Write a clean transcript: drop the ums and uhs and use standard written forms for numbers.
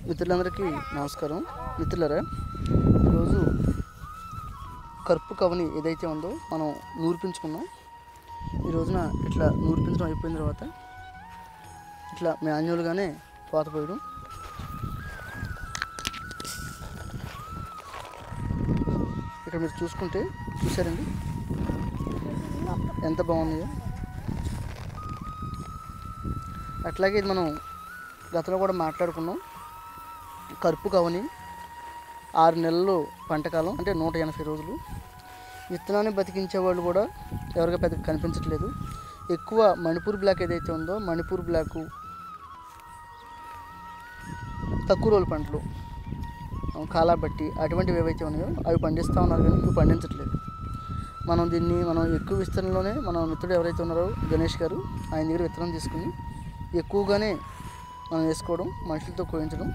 మిత్రులందరికీ నమస్కారం. మిత్రులారా, ఈరోజు కరుపు కవని ఏదైతే ఉందో మనం నూర్పించుకున్నాం. ఈ రోజున ఇట్లా నూర్పించడం అయిపోయిన తర్వాత ఇట్లా మాన్యువల్గానే పోత పోయడం. ఇక్కడ మీరు చూసారండి ఎంత బాగుందో. అట్లాగే ఇది మనం గతంలో కూడా మాట్లాడుకున్నాం. కరుపు కవని 6 నెలలు పంటకాలం, అంటే 180 రోజులు. విత్తనాన్ని బతికించే వాళ్ళు కూడా ఎవరిగా పెద్దగా కనిపించట్లేదు. ఎక్కువ మణిపూర్ బ్లాక్ ఏదైతే ఉందో, మణిపూర్ బ్లాకు తక్కువ రోజుల పంటలు, కాలాబట్టి అటువంటివి ఏవైతే ఉన్నాయో అవి పండిస్తూ ఉన్నారు, కానీ ఇవి పండించట్లేదు. మనం ఎక్కువ విస్తరణలోనే మన మిత్రుడు ఎవరైతే ఉన్నారో గణేష్ గారు, ఆయన దగ్గర విత్తనం తీసుకుని ఎక్కువగానే మనం వేసుకోవడం, మనుషులతో కోయించడం.